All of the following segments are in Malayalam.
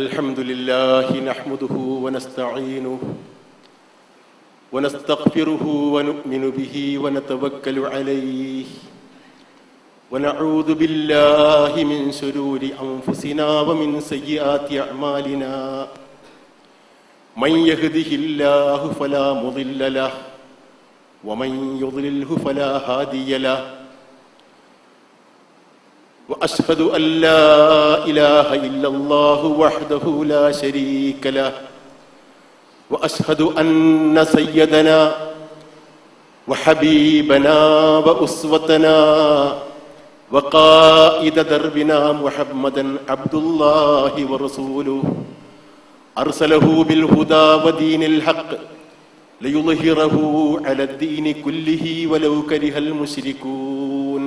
الحمد لله نحمده ونستعينه ونستغفره ونؤمن به ونتوكل عليه ونعوذ بالله من شرور أنفسنا ومن سيئات أعمالنا من يهده الله فلا مضل له ومن يضلله فلا هادي له وأشهد أن لا إله إلا الله وحده لا شريك له وأشهد أن سيدنا وحبيبنا وأسوتنا وقائد دربنا محمدا عبد الله ورسوله أرسله بالهدى ودين الحق ليظهره على الدين كله ولو كره المشركون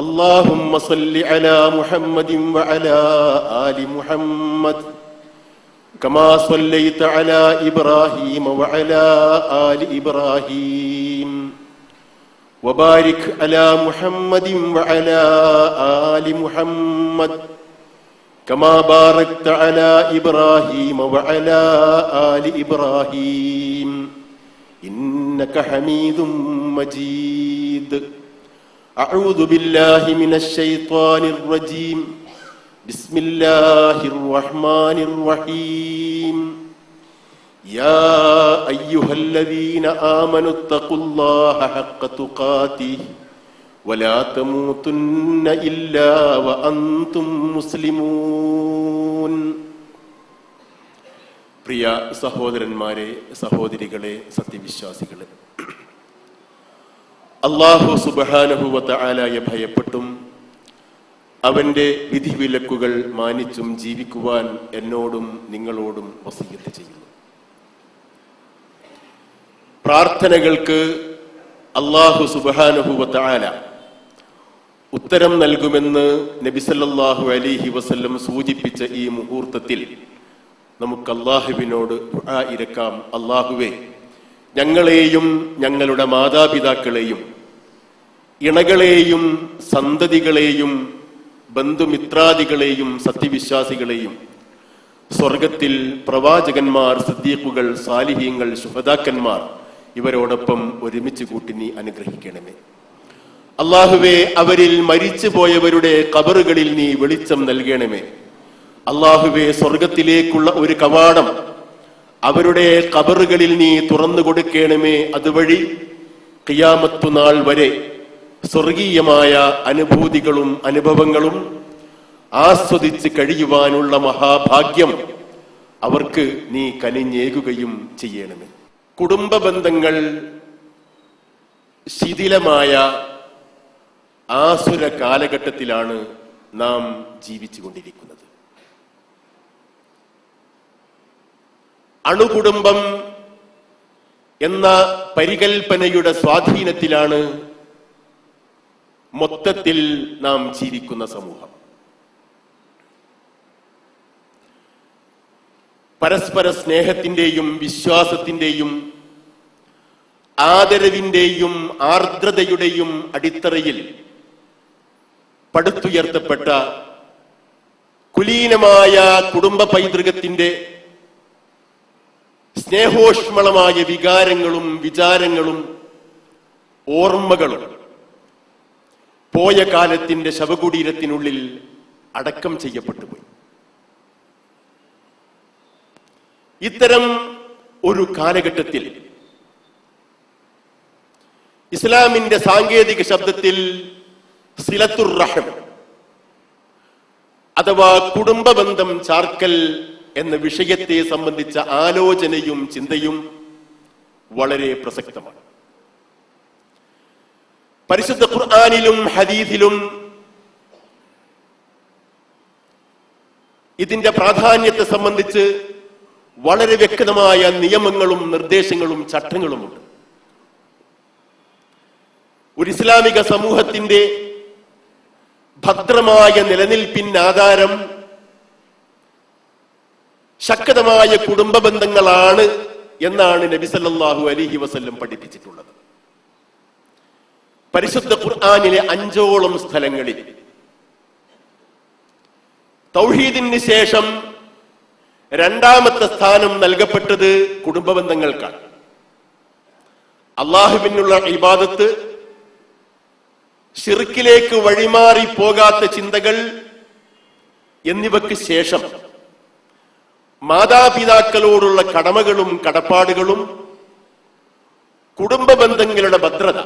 اللهم صل على محمد وعلى آل محمد كما صليت على إبراهيم وعلى آل إبراهيم وبارك على محمد وعلى آل محمد كما باركت على إبراهيم وعلى آل إبراهيم إنك حميد مجيد أعوذ بالله من الشيطان الرجيم بسم الله الرحمن الرحيم يا أيها الذين آمنوا اتقوا الله حق تقاته ولا تموتن إلا وأنتم مسلمون പ്രിയ സഹോദരന്മാരെ, സഹോദരികളെ, സത്യവിശ്വാസികളെ, അല്ലാഹു സുബ്ഹാനഹു വ തആലയെ ഭയപ്പെട്ടും അവന്റെ വിധിവിലക്കുകൾ മാനിച്ചും ജീവിക്കുവാൻ എന്നോടും നിങ്ങളോടും വസിയ്യത്ത് ചെയ്യുന്നു. പ്രാർത്ഥനകൾക്ക് അല്ലാഹു സുബ്ഹാനഹു വ തആല ഉത്തരം നൽകുമെന്ന് നബി സല്ലല്ലാഹു അലൈഹി വസല്ലം സൂചിപ്പിച്ച ഈ മുഹൂർത്തത്തിൽ നമുക്ക് അല്ലാഹുവിനോട് ദുആ ഇരക്കാം. അല്ലാഹുവേ, ഞങ്ങളെയും ഞങ്ങളുടെ മാതാപിതാക്കളെയും ഇണകളെയും സന്തതികളെയും ബന്ധുമിത്രാദികളെയും സത്യവിശ്വാസികളെയും സ്വർഗത്തിൽ പ്രവാചകന്മാർ, സിദ്ദീഖുകൾ, സാലിഹീങ്ങൾ, ശുഹദാക്കന്മാർ ഇവരോടൊപ്പം ഒരുമിച്ച് കൂട്ടി നീ അനുഗ്രഹിക്കണമേ. അല്ലാഹുവേ, അവരിൽ മരിച്ചു പോയവരുടെ ഖബറുകളിൽ നീ വെളിച്ചം നൽകണമേ. അല്ലാഹുവേ, സ്വർഗത്തിലേക്കുള്ള ഒരു കവാടം അവരുടെ ഖബറുകളിൽ നീ തുറന്നു കൊടുക്കണമേ. അതുവഴി ഖിയാമത്ത് നാൾ വരെ സ്വർഗീയമായ അനുഭൂതികളും അനുഭവങ്ങളും ആസ്വദിച്ച് കഴിയുവാനുള്ള മഹാഭാഗ്യം അവർക്ക് നീ കനിഞ്ഞേകുകയും ചെയ്യണമേ. കുടുംബ ബന്ധങ്ങൾ ശിഥിലമായ ആസുര കാലഘട്ടത്തിലാണ് നാം ജീവിച്ചു കൊണ്ടിരിക്കുന്നത്. അണുകുടുംബം എന്ന പരികൽപ്പനയുടെ സ്വാധീനത്തിലാണ് മൊത്തത്തിൽ നാം ജീവിക്കുന്ന സമൂഹം. പരസ്പര സ്നേഹത്തിന്റെയും വിശ്വാസത്തിന്റെയും ആദരവിന്റെയും ആർദ്രതയുടെയും അടിത്തറയിൽ പടുത്തുയർത്തപ്പെട്ട കുലീനമായ കുടുംബ പൈതൃകത്തിന്റെ സ്നേഹോഷ്മളമായ വികാരങ്ങളും വിചാരങ്ങളും ഓർമ്മകളും പോയ കാലത്തിന്റെ ശവകുടീരത്തിനുള്ളിൽ അടക്കം ചെയ്യപ്പെട്ടുപോയി. ഇത്തരം ഒരു കാലഘട്ടത്തിൽ ഇസ്ലാമിന്റെ സാങ്കേതിക ശബ്ദത്തിൽ സിലത്തുർ റഹം അഥവാ കുടുംബ ബന്ധം ചാർക്കൽ എന്ന വിഷയത്തെ സംബന്ധിച്ച ആലോചനയും ചിന്തയും വളരെ പ്രസക്തമാണ്. പരിശുദ്ധ ഖുർആനിലും ഹദീസിലും ഇതിന്റെ പ്രാധാന്യത്തെ സംബന്ധിച്ച് വളരെ വ്യക്തമായ നിയമങ്ങളും നിർദ്ദേശങ്ങളും ചട്ടങ്ങളുമുണ്ട്. ഒരു ഇസ്ലാമിക സമൂഹത്തിന്റെ ഭദ്രമായ നിലനിൽപ്പിന് ആധാരം ശക്തമായ കുടുംബ ബന്ധങ്ങളാണ് എന്നാണ് നബി സല്ലല്ലാഹു അലൈഹി വസല്ലം പഠിപ്പിച്ചിട്ടുള്ളത്. പരിശുദ്ധ ഖുർആനിലെ 5ഓളം സ്ഥലങ്ങളിൽ തൗഹീദിന് ശേഷം രണ്ടാമത്തെ സ്ഥാനം നൽകപ്പെട്ടത് കുടുംബ ബന്ധങ്ങൾക്കാണ്. അള്ളാഹുവിനുള്ള ഇബാദത്ത്, ശിർക്കിലേക്ക് വഴിമാറി പോകാത്ത ചിന്തകൾ എന്നിവയ്ക്ക് ശേഷം മാതാപിതാക്കളോടുള്ള കടമകളും കടപ്പാടുകളും കുടുംബ ബന്ധങ്ങളുടെ ഭദ്രത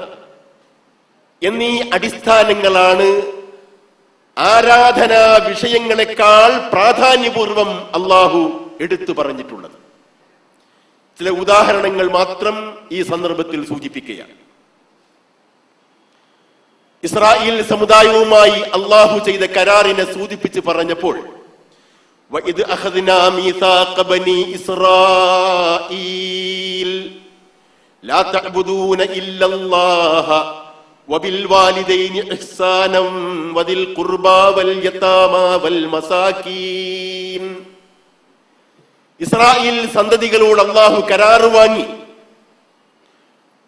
എന്നീ അടിസ്ഥാനങ്ങളാണ് ആരാധനാ വിഷയങ്ങളെക്കാൾ പ്രാധാന്യപൂർവം അള്ളാഹു എടുത്തു പറഞ്ഞിട്ടുള്ളത്. ചില ഉദാഹരണങ്ങൾ മാത്രം ഈ സന്ദർഭത്തിൽ സൂചിപ്പിക്കുകയാണ്. ഇസ്രായേൽ സമുദായവുമായി അള്ളാഹു ചെയ്ത കരാറിനെ സൂചിപ്പിച്ച് പറഞ്ഞപ്പോൾ വഇദ് അഖദ്നാ മീസാഖ ബനീ ഇസ്രായീൽ ലാ തഅബുദൂന ഇല്ലല്ലാഹ വബിൽ വാലിദൈനി ഇഹ്സാനം വദിൽ ഖുർബാ വൽ യതാമാ വൽ മസാകീൻ. ഇസ്രായേൽ സന്തതികളോട് അള്ളാഹു കരാറ് വാങ്ങി.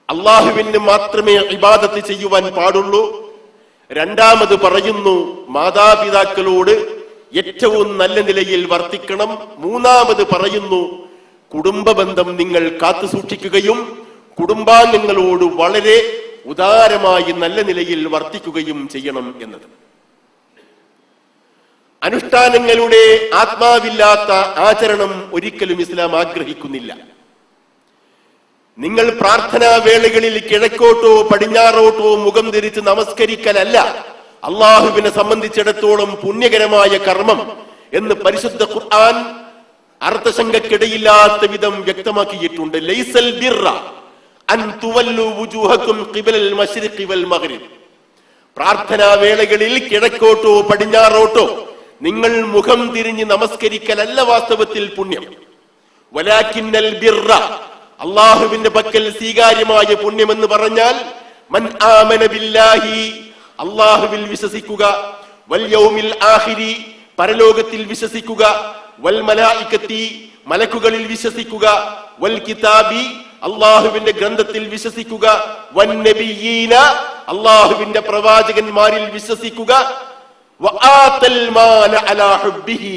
അള്ളാഹുവിന് മാത്രമേ ഇബാദത്ത് ചെയ്യുവാൻ പാടുള്ളൂ. രണ്ടാമത് പറയുന്നു, മാതാപിതാക്കളോട് ഏറ്റവും നല്ല നിലയിൽ വർത്തിക്കണം. മൂന്നാമത് പറയുന്നു, കുടുംബ ബന്ധം നിങ്ങൾ കാത്തു സൂക്ഷിക്കുകയും കുടുംബാംഗങ്ങളോട് വളരെ ഉദാരമായി നല്ല നിലയിൽ വർത്തിക്കുകയും ചെയ്യണം എന്നത്. അനുഷ്ഠാനങ്ങളുടെ ആത്മാവില്ലാത്ത ആചരണം ഒരിക്കലും ഇസ്ലാം ആഗ്രഹിക്കുന്നില്ല. നിങ്ങൾ പ്രാർത്ഥനാ വേളകളിൽ കിഴക്കോട്ടോ പടിഞ്ഞാറോട്ടോ മുഖം തിരിച്ച് നമസ്കരിക്കലല്ല അള്ളാഹുവിനെ സംബന്ധിച്ചിടത്തോളം പുണ്യകരമായ കർമ്മം എന്ന് പരിശുദ്ധ ഖുർആൻ അർത്ഥശങ്കക്കിടയില്ലാത്ത വിധം വ്യക്തമാക്കിയിട്ടുണ്ട്. ലൈസൽ ബിർറ അൻ തുവല്ലു വുജൂഹകും ഖിബലൽ മശ്രിഖി വൽ മഗ്രിബ്. പ്രാർത്ഥനാ വേളകളിൽ കിഴക്കോട്ടോ പടിഞ്ഞാറോട്ടോ നിങ്ങൾ മുഖം തിരിഞ്ഞ് നമസ്കരിക്കലല്ല വാസ്തവത്തിൽ പുണ്യം. വലാകിന്നൽ ബിർറ, അള്ളാഹുവിന്റെ പക്കൽ സ്വീകാര്യമായ പുണ്യം എന്ന് പറഞ്ഞാൽ മൻ ആമന ബില്ലാഹി, അള്ളാഹുവിൽ വിശ്വസിക്കുക, വൽ യൗമിൽ ആഖിരി, പരലോകത്തിൽ വിശ്വസിക്കുക, വൽ മലായികത്തി, മലക്കുകളിൽ വിശ്വസിക്കുക, വൽ കിതാബി, അള്ളാഹുവിന്റെ ഗ്രന്ഥത്തിൽ വിശ്വസിക്കുക, വൻ നബിയീന, അള്ളാഹുവിന്റെ പ്രവാചകന്മാരിൽ വിശ്വസിക്കുക, വആതൽ മാല അലാ ഹുബ്ബിഹി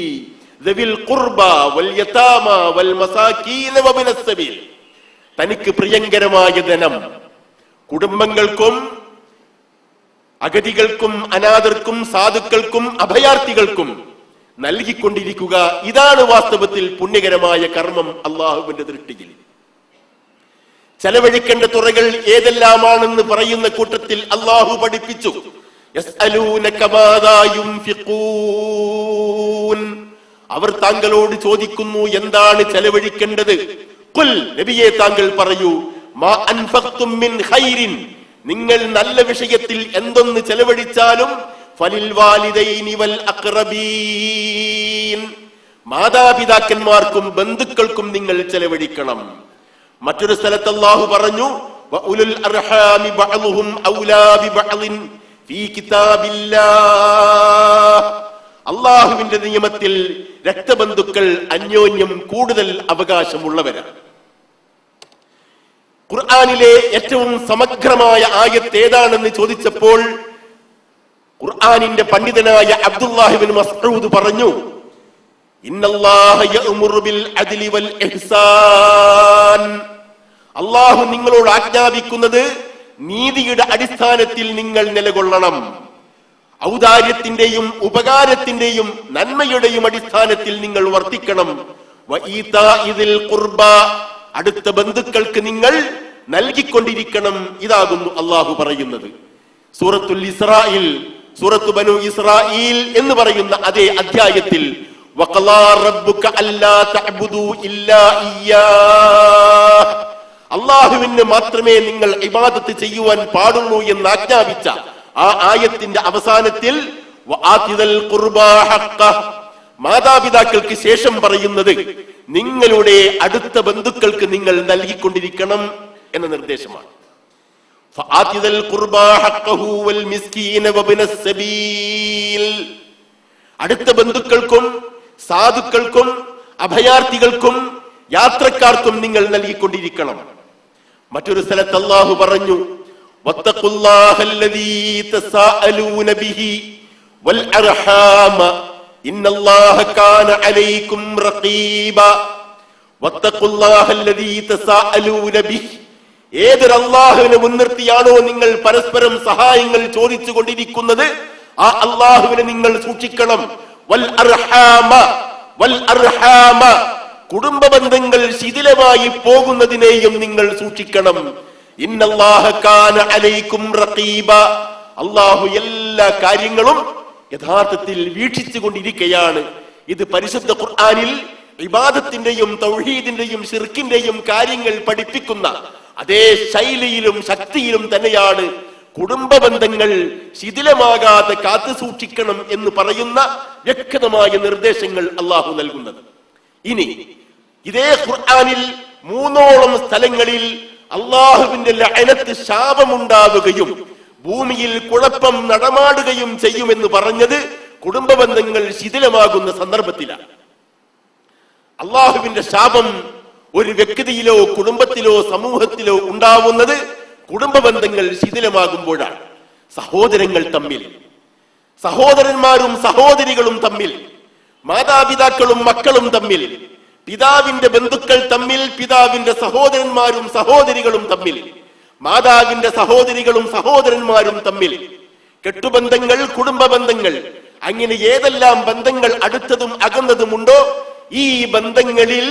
ദവിൽ ഖുർബ വൽ യതാമ വൽ മസാകീന വബിനസ് സബീൽ. തനിക്ക് പ്രിയങ്കരമായ ധനം കുടുംബങ്ങൾക്കും അഗതികൾക്കും അനാഥർക്കും സാധുക്കൾക്കും അഭയാർത്ഥികൾക്കും നൽകിക്കൊണ്ടിരിക്കുക. ഇതാണ് വാസ്തവത്തിൽ പുണ്യകരമായ കർമ്മം അള്ളാഹുവിന്റെ ദൃഷ്ടിയിൽ. ചെലവഴിക്കേണ്ട തുറകൾ ഏതെല്ലാമാണെന്ന് പറയുന്ന കൂട്ടത്തിൽ അള്ളാഹു പഠിപ്പിച്ചു. യസ്അലൂനക മാദാ യുൻഫിഖൂൻ, അവർ താങ്കളോട് ചോദിക്കുന്നു എന്താണ് ചെലവഴിക്കേണ്ടത്. ഖുൽ, നബിയെ താങ്കൾ പറയൂ, മാ അൻഫഖ്തും മിൻ ഖൈരിൻ, നിങ്ങൾ നല്ല വിഷയത്തിൽ എന്തൊന്ന് ചെലവഴിച്ചാലും ഫലിൽ വാലിദൈനി വൽ അഖ്റബീൻ, മാതാപിതാക്കന്മാർക്കും ബന്ധുക്കൾക്കും നിങ്ങൾ ചെലവഴിക്കണം. മറ്റൊരു സ്ഥലത്ത് അല്ലാഹു പറഞ്ഞു, വഉലുൽ അർഹാമി ബഅ്ളുഹും ഔലാ ബിബഅ്ളിൻ ഫീ കിതാബില്ലാഹ്, അല്ലാഹുവിന്റെ നിയമത്തിൽ രക്തബന്ധുക്കൾ അന്യോന്യം കൂടുതൽ അവകാശമുള്ളവരാണ്. ഖുർആനിലെ ഏറ്റവും സമഗ്രമായ ആയത്ത് ഏതാണെന്ന് ചോദിച്ചപ്പോൾ ഖുർആനിന്റെ പണ്ഡിതനായ അബ്ദുല്ലാഹി ഇബ്നു മസ്ഊദ് പറഞ്ഞു, ഇന്നല്ലാഹ യഅ്മുറു ബിൽ അദ്ലി വൽ ഇഹ്സാൻ, അല്ലാഹു നിങ്ങളോട് ആജ്ഞാപിക്കുന്നത് നീതിയുടെ അടിസ്ഥാനത്തിൽ നിങ്ങൾ നിലകൊള്ളണം. ഔദാര്യത്തിന്റെയും ഉപകാരത്തിന്റെയും നന്മയുടെയും അടിസ്ഥാനത്തിൽ നിങ്ങൾ വർത്തിക്കണം. വഈതാഇദിൽ ഖുർബ, അടുത്ത ബന്ധുക്കൾക്ക് നിങ്ങൾ നൽകിക്കൊണ്ടിരിക്കണം. ഇതാകുന്നു അള്ളാഹു പറയുന്നത്. സൂറത്തുൽ ഇസ്രായിൽ, സൂറത്തു ബനു ഇസ്രായീൽ എന്ന് പറയുന്ന അതേ അധ്യായത്തിൽ വഖലാ റബ്ബുക അല്ലാ തഅബുദു ഇല്ലാ ഇയ്യാഹ്, അള്ളാഹുവിന് മാത്രമേ നിങ്ങൾ ഇബാദത്ത് ചെയ്യുവാൻ പാടുള്ളൂ എന്ന് ആജ്ഞാപിച്ച ആ ആയത്തിന്റെ അവസാനത്തിൽ വആതിദൽ ഖുർബാ ഹഖ്ഖഹ്, മാതാപിതാക്കൾക്ക് ശേഷം പറയുന്നത് നിങ്ങളുടെ അടുത്ത ബന്ധുക്കൾക്ക് നിങ്ങൾ നൽകിക്കൊണ്ടിരിക്കണം എന്ന നിർദ്ദേശമാണ്. ഫആതിദൽ ഖുർബാ ഹഖ്ഖഹു വൽ മിസ്കീന വബ്നസ് സബീൽ, അടുത്ത ബന്ധുക്കൾക്കും സാധുക്കൾക്കും അഭയാർത്ഥികൾക്കും യാത്രക്കാർക്കും നിങ്ങൾ നൽകിക്കൊണ്ടിരിക്കണം. മറ്റൊരു സ്ഥലത്ത് അല്ലാഹു പറഞ്ഞു, വത്തഖുല്ലാഹല്ലദീ തസാഅലൂന ബിഹി വൽ അർഹാമ ഇന്നല്ലാഹ കാന അലൈക്കും റഖീബ വത്തഖുല്ലാഹ അല്ലദീ തസാഅലൂന ബിഹി. ഏതൊരു അല്ലാഹുവിനെ മുൻനിർത്തിയാണോ നിങ്ങൾ പരസ്പരം സഹായങ്ങൾ ചോദിച്ചു കൊണ്ടിരിക്കുന്നത്, ആ അല്ലാഹുവിനെ നിങ്ങൾ സൂക്ഷിക്കണം. വൽ അർഹാമ, വൽ അർഹാമ, കുടുംബ ബന്ധങ്ങൾ ശിഥിലമായി പോകുന്നതിനെയും നിങ്ങൾ സൂക്ഷിക്കണം. ഇന്നല്ലാഹ കാന അലൈക്കും റഖീബ. അല്ലാഹു എല്ലാ കാര്യങ്ങളും യഥാർത്ഥത്തിൽ വീക്ഷിച്ചു കൊണ്ടിരിക്കുകയാണ്. ഇത് പരിശുദ്ധ ഖുർആനിൽ ഇബാദത്തിന്റെയും തൗഹീദിന്റെയും ശിർക്കിന്റെയും കാര്യങ്ങൾ പഠിപ്പിക്കുന്ന അതേ ശൈലിയിലും ശക്തിയിലും തന്നെയാണ് കുടുംബ ബന്ധങ്ങൾ ശിഥിലമാകാതെ കാത്തു സൂക്ഷിക്കണം എന്ന് പറയുന്ന വ്യക്തമായ നിർദ്ദേശങ്ങൾ അള്ളാഹു നൽകുന്നത്. ഇനി ഇതേ ഖുർആനിൽ 3ഓളം സ്ഥലങ്ങളിൽ അള്ളാഹുവിന്റെ ലഅനത്ത്, ശാപമുണ്ടാവുകയും ഭൂമിയിൽ കുഴപ്പം നടമാടുകയും ചെയ്യുമെന്ന് പറഞ്ഞത് കുടുംബ ബന്ധങ്ങൾ ശിഥിലമാകുന്ന സന്ദർഭത്തിലാണ്. അള്ളാഹുവിന്റെ ശാപം ഒരു വ്യക്തിയിലോ കുടുംബത്തിലോ സമൂഹത്തിലോ ഉണ്ടാവുന്നത് കുടുംബ ബന്ധങ്ങൾ ശിഥിലമാകുമ്പോഴാണ്. സഹോദരങ്ങൾ തമ്മിൽ, സഹോദരന്മാരും സഹോദരികളും തമ്മിൽ, മാതാപിതാക്കളും മക്കളും തമ്മിൽ, പിതാവിന്റെ ബന്ധുക്കൾ തമ്മിൽ, പിതാവിന്റെ സഹോദരന്മാരും സഹോദരികളും തമ്മിൽ, മാതാവിന്റെ സഹോദരികളും സഹോദരന്മാരും തമ്മിൽ, കെട്ടുബന്ധങ്ങൾ, കുടുംബ ബന്ധങ്ങൾ, അങ്ങനെ ഏതെല്ലാം ബന്ധങ്ങൾ അടുത്തതും അകന്നതുമുണ്ടോ ഈ ബന്ധങ്ങളിൽ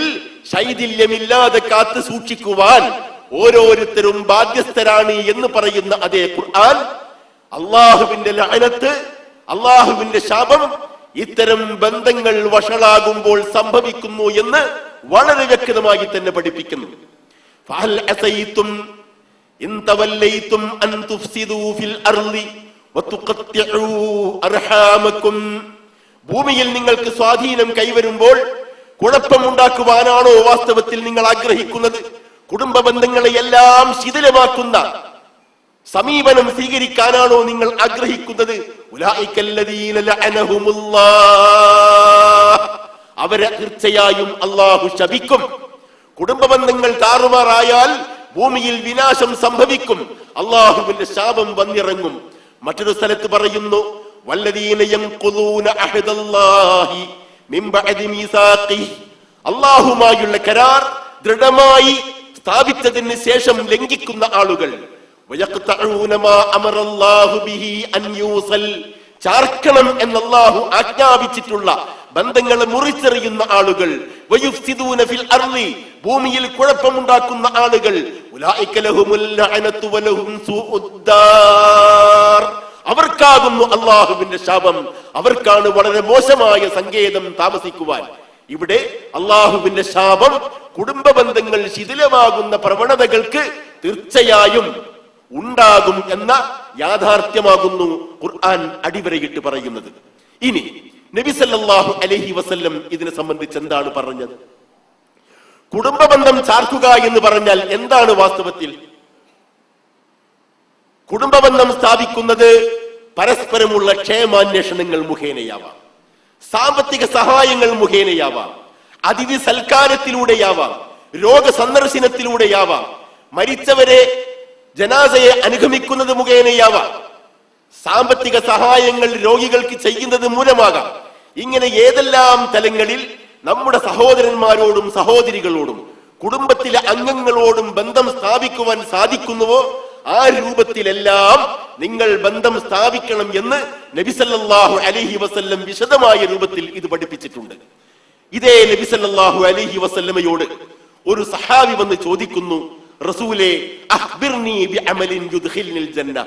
ശൈഥില്യമില്ലാതെ കാത്തു സൂക്ഷിക്കുവാൻ ഓരോരുത്തരും ബാധ്യസ്ഥരാണ് എന്ന് പറയുന്ന അതേ ഖുർആൻ അള്ളാഹുവിന്റെ ലഅനത്ത്, അള്ളാഹുവിന്റെ ശാപം ഇത്തരം ബന്ധങ്ങൾ വഷളാകുമ്പോൾ സംഭവിക്കുന്നു എന്ന് വളരെ വ്യക്തമായി തന്നെ പഠിപ്പിക്കുന്നു. ഫഹൽ അസൈതും ഇൻ തവല്ലൈതും അൻ തുഫ്സിദൂ ഫിൽ അർളി വതുഖത്തിഉ അർഹാമകും. ഭൂമിയിൽ നിങ്ങൾക്ക് സ്വാധീനം കൈവരുമ്പോൾ കുഴപ്പമുണ്ടാക്കുവാനാണോ വാസ്തവത്തിൽ നിങ്ങൾ ആഗ്രഹിക്കുന്നത്? കുടുംബ ബന്ധങ്ങളെ എല്ലാം ശിഥിലമാക്കുന്ന സമീപനം സ്വീകരിക്കാനാണോ നിങ്ങൾ ആഗ്രഹിക്കുന്നത്? ഉലൈകല്ലദീന ലഅനഹുമുല്ലാഹ്, അവരെ തീർച്ചയായും അല്ലാഹു ശപിക്കും. കുടുംബ ബന്ധങ്ങൾ താറുമാറായാൽ ഭൂമിയിൽ വിനാശം സംഭവിക്കും, അല്ലാഹുവിന്റെ ശാപം വന്നിറങ്ങും. മറ്റൊരു സ്ഥലത്ത് പറയുന്നു, വല്ലദീന യൻഖുദൂന അഹദല്ലാഹി മിൻ ബഅദി മീസാഖിഹി, അല്ലാഹുമായുള്ള കരാർ ദൃഢമായി സ്ഥാപിച്ചതിന് ശേഷം ലംഘിക്കുന്ന ആളുകൾ, വയഖ്തഊന മാ അമറല്ലാഹു ബിഹി അൻ യൂസൽ, ചാർക്കണം എന്ന് അല്ലാഹു ആജ്ഞാപിച്ചിട്ടുള്ള ബന്ധങ്ങളെ മുറിച്ചെറിയുന്ന ആളുകൾ, വയുഫ്സിദൂന ഫിൽ അർളി, ഭൂമിയിൽ കുഴപ്പമുണ്ടാക്കുന്ന ആളുകൾ, ഉലൈക ലഹുമുൽ ലഅനതു വലഹും സൂഉദ്ദാർ, അവർക്കാകുന്നു അള്ളാഹുവിന്റെ ശാപം, അവർക്കാണ് വളരെ മോശമായ സങ്കേതം താമസിക്കുവാൻ. ഇവിടെ അള്ളാഹുവിന്റെ ശാപം കുടുംബ ബന്ധങ്ങൾ ശിഥിലമാകുന്ന പ്രവണതകൾക്ക് തീർച്ചയായും ഉണ്ടാകും എന്ന യാഥാർത്ഥ്യമാകുന്നു ഖുർആൻ അടിവരയിട്ട് പറയുന്നത്. ഇനി നബി സല്ലല്ലാഹു അലൈഹി വസല്ലം ഇതിനെ സംബന്ധിച്ച് എന്താണ് പറഞ്ഞത്? കുടുംബ ബന്ധം ചാർക്കുക എന്ന് പറഞ്ഞാൽ എന്താണ് വാസ്തവത്തിൽ? കുടുംബ ബന്ധം സ്ഥാപിക്കുന്നത് പരസ്പരമുള്ള ക്ഷേമാന്വേഷണങ്ങൾ മുഖേനയാവാം, സാമ്പത്തിക സഹായങ്ങൾ മുഖേനയാവാം, അതിഥി സൽക്കാരത്തിലൂടെയാവാം, രോഗ സന്ദർശനത്തിലൂടെയാവാം, മരിച്ചവരെ ജനാസയെ അനുഗമിക്കുന്നത് മുഖേനയാവാം, സാമ്പത്തിക സഹായങ്ങൾ രോഗികൾക്ക് ചെയ്യുന്നത് മൂലമാകാം. ഇങ്ങനെ ഏതെല്ലാം തലങ്ങളിൽ നമ്മുടെ സഹോദരന്മാരോടും സഹോദരികളോടും കുടുംബത്തിലെ അംഗങ്ങളോടും ബന്ധം സ്ഥാപിക്കുവാൻ സാധിക്കുന്നുവോ ആ രൂപത്തിലെല്ലാം നിങ്ങൾ ബന്ധം സ്ഥാപിക്കണം എന്ന് നബി സല്ലല്ലാഹു അലൈഹി വസല്ലം വിശദമായ രൂപത്തിൽ ഇത് പഠിപ്പിച്ചിട്ടുണ്ട്. ഇതേ നബി സല്ലല്ലാഹു അലൈഹി വസല്ലമയോട് ഒരു സഹാബി വന്ന് ചോദിക്കുന്നു, റസൂലേ അഖ്ബിർനി ബിഅമലിൻ യുദ്ഖിൽനിൽ ജന്ന,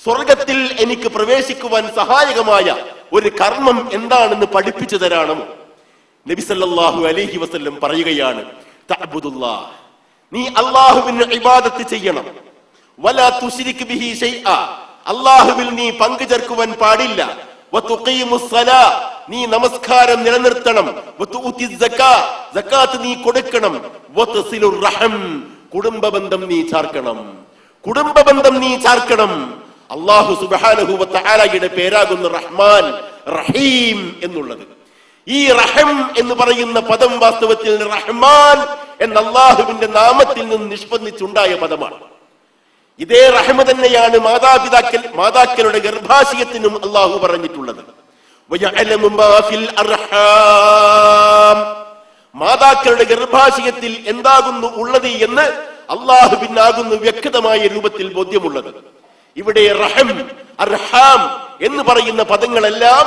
സ്വർഗത്തിൽ എനിക്ക് പ്രവേശിക്കുവാൻ സഹായകമായ ഒരു കർമ്മം എന്താണെന്ന് പഠിപ്പിച്ചു തരാണമോ? നബി സല്ലല്ലാഹു അലൈഹി വസല്ലം പറയുകയാണ്, തഅബുദുല്ലാഹ്, നീ അല്ലാഹുവിനെ ഇബാദത്ത് ചെയ്യണം, വലാ തുശ്രിക് ബിഹി ശൈആ, അല്ലാഹുവിൽ നീ പങ്കു ചേർക്കുവാൻ പാടില്ല, വതുഖീമുസ് സലാ, നീ നമസ്കാരം നിലനിർത്തണം, വതുഉതി സക്കാ, സക്കാത്ത് നീ കൊടുക്കണം, വതസിലുർ റഹം, കുടുംബ ബന്ധം നീ ചാർക്കണം, കുടുംബ ബന്ധം നീ ചാർക്കണം. അല്ലാഹു സുബ്ഹാനഹു വ തആലയുടെ പേരാകുന്ന റഹ്മാൻ റഹീം എന്നുള്ളത്. ഈ റഹം എന്ന് പറയുന്ന പദം വാസ്തവത്തിൽ റഹ്മാൻ എന്ന അല്ലാഹുവിന്റെ നാമത്തിൽ നിന്ന് നിഷ്പന്ദിച്ചുണ്ടായ പദമാണ്. ഇതേ റഹ്മ തന്നെയാണ് മാതാക്കളുടെ ഗർഭാശയത്തിനും അല്ലാഹു പറഞ്ഞിട്ടുള്ളത്. വയഅലമു മാ ഫിൽ അർഹാം, മാതാക്കളുടെ ഗർഭാശയത്തിൽ എന്താകുന്നു ഉള്ളത് എന്ന് അള്ളാഹുവിനാകുന്നു വ്യക്തമായ രൂപത്തിൽ ബോധ്യമുള്ളത്. ഇവിടെ റഹം, അർഹാം എന്ന് പറയുന്ന പദങ്ങളെല്ലാം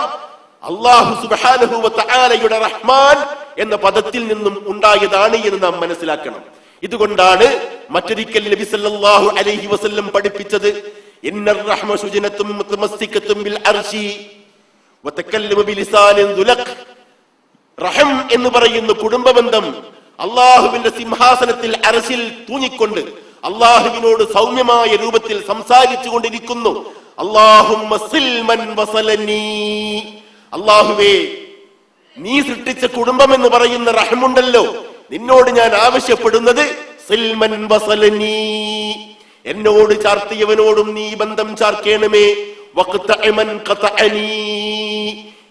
അല്ലാഹു സുബ്ഹാനഹു വ തആലയുടെ റഹ്മാൻ എന്ന പദത്തിൽ നിന്നും ഉണ്ടായതാണ് എന്ന് നാം മനസ്സിലാക്കണം. ഇതുകൊണ്ടാണ് മറ്റൊരിക്കൽ നബി സല്ലല്ലാഹു അലൈഹി വസല്ലം പഠിപ്പിച്ചത്, ഇന്നർ റഹ്മ ശുജനത്തും മുതമസ്സികത്തും ബിൽ അർശി വതകല്ലമു ബിലിസാനിൻ ദുലഖ്. റഹം എന്ന് പറയുന്ന കുടുംബബന്ധം അള്ളാഹുവിന്റെ സിംഹാസനത്തിൽ അർശിൽ തൂങ്ങിക്കൊണ്ട് അള്ളാഹുവിനോട് സൗമ്യമായ രൂപത്തിൽ സംസാരിച്ചു കൊണ്ടിരിക്കുന്നു. അല്ലാഹുമ്മ സിൽമൻ വസലനി, അള്ളാഹുവേ നീ സൃഷ്ടിച്ച കുടുംബം എന്ന് പറയുന്ന റഹമുണ്ടല്ലോ, നിന്നോട് ഞാൻ ആവശ്യപ്പെടുന്നത് സിൽമൻ വസലനി, എന്നോട് ചാർത്തിയവനോടും നീ ബന്ധം ചാർക്കേണമേ. വഖ്തഅമൻ ഖതഅനി,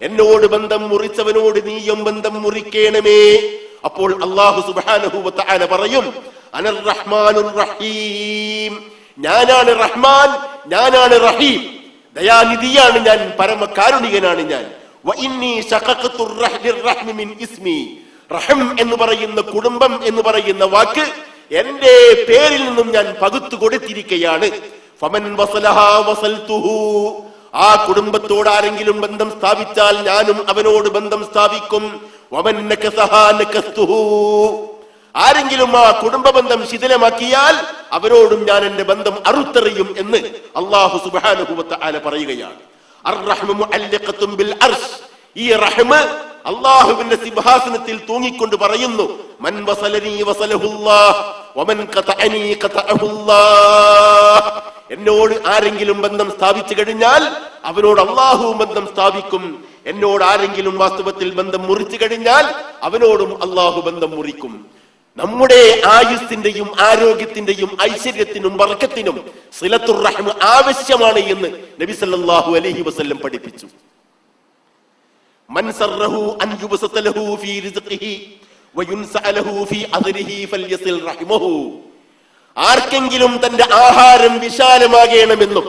എന്നോട് ബന്ധം മുറിച്ചവനോട് നീയും ബന്ധം മുറിക്കേണമേ. അപ്പോൾ അല്ലാഹു സുബ്ഹാനഹു വ തആല പറയും, അനർ റഹ്മാനുർ റഹീം, ഞാനാണ് റഹ്മാൻ, ഞാനാണ് റഹീം, ദയാനിധിയാണ് ഞാൻ, പരമകാരുണികനാണ് ഞാൻ. വ ഇന്നി ശഖഖതു റഹ്മി മിൻ ഇസ്മി, റഹം എന്ന് പറയുന്ന കുടുംബം എന്ന് പറയുന്ന വാക്ക് എന്റെ പേരിൽ നിന്നും ഞാൻ പകുത്തു കൊടുത്തിരിക്കുകയാണ്. ഫമൻ വസലഹാ വസൽതുഹു, ആ കുടുംബത്തോട് ആരെങ്കിലും ബന്ധം സ്ഥാപിച്ചാൽ ഞാനും അവനോട് ബന്ധം സ്ഥാപിക്കും. വമൻ നകസഹാ നകസ്തുഹു, ആരെങ്കിലും ആ കുടുംബ ബന്ധം ശിഥിലമാക്കിയാൽ അവരോടും ഞാൻ എന്റെ ബന്ധം അറുത്തെറിയും എന്ന് അല്ലാഹു സുബ്ഹാനഹു വ തആല പറയുകയാണ്. അർറഹ്മു മുഅല്ലഖത്തുൻ ബിൽ അർശ്, ഈ റഹ്മ് അല്ലാഹുവിന്റെ സിംഹാസനത്തിൽ തൂങ്ങിക്കൊണ്ട് പറയുന്നു, മൻ വസലനി വസലഹുല്ലാഹ് വമൻ ഖതഅനി ഖതഅഹുല്ലാഹ്, എന്നോട് ആരെങ്കിലും ബന്ധം സ്ഥാപിച്ചു കഴിഞ്ഞാൽ അവനോട് അല്ലാഹു ബന്ധം സ്ഥാപിക്കും, എന്നോട് ആരെങ്കിലും വാസ്തവത്തിൽ ബന്ധം മുറിച്ചു കഴിഞ്ഞാൽ അവനോടും അല്ലാഹു ബന്ധം മുറിക്കും. നമ്മുടെ ആയുസ്സിന്റെയും ആരോഗ്യത്തിന്റെയും ഐശ്വര്യത്തിനും ബർക്കത്തിനും സിലത്തുർ റഹ്മ ആവശ്യമാണ് എന്ന് നബി സല്ലല്ലാഹു അലൈഹി വസല്ലം പഠിപ്പിച്ചു. മൻ സറഹു അൻ യുബസത ലഹു ഫീ റിസ്ഖിഹി വയുൻസഅ ലഹു ഫീ അദ്രിഹി ഫൽയസിൽ റഹിമഹു, ആർക്കെങ്കിലും തന്റെ ആഹാരം വിശാലമാകണമെന്നും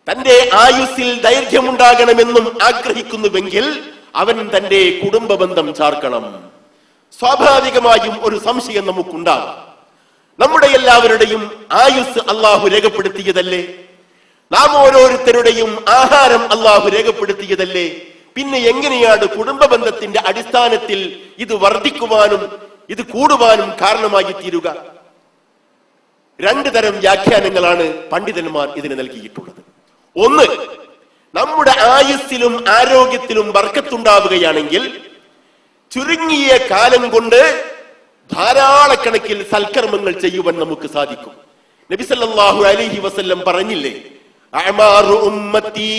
തന്റെ ആയുസ്സിൽ ദൈർഘ്യമുണ്ടാകണമെന്നും ആഗ്രഹിക്കുന്നുവെങ്കിൽ അവൻ തന്റെ കുടുംബ ബന്ധം ചാർക്കണം. സ്വാഭാവികമായും ഒരു സംശയം നമുക്കുണ്ടാകാം, നമ്മുടെ എല്ലാവരുടെയും ആയുസ് അള്ളാഹു രേഖപ്പെടുത്തിയതല്ലേ, നാം ഓരോരുത്തരുടെയും ആഹാരം അള്ളാഹു രേഖപ്പെടുത്തിയതല്ലേ, പിന്നെ എങ്ങനെയാണ് കുടുംബ ബന്ധത്തിന്റെ അടിസ്ഥാനത്തിൽ ഇത് വർദ്ധിക്കുവാനും ഇത് കൂടുവാനും കാരണമായി തീരുക? രണ്ടു തരം വ്യാഖ്യാനങ്ങളാണ് പണ്ഡിതന്മാർ ഇതിന് നൽകിയിട്ടുള്ളത്. ഒന്ന്, നമ്മുടെ ആയുസ്സിലും ആരോഗ്യത്തിലും ബർക്കത്തുണ്ടാവുകയാണെങ്കിൽ ചുരുങ്ങിയ കാലം കൊണ്ട് ധാരാളക്കണക്കിൽ സൽക്കർമ്മങ്ങൾ ചെയ്യുവാൻ നമുക്ക് സാധിക്കും. നബി സല്ലല്ലാഹു അലൈഹി വസല്ലം പറഞ്ഞില്ലേ, അഅമാറു ഉമ്മത്തി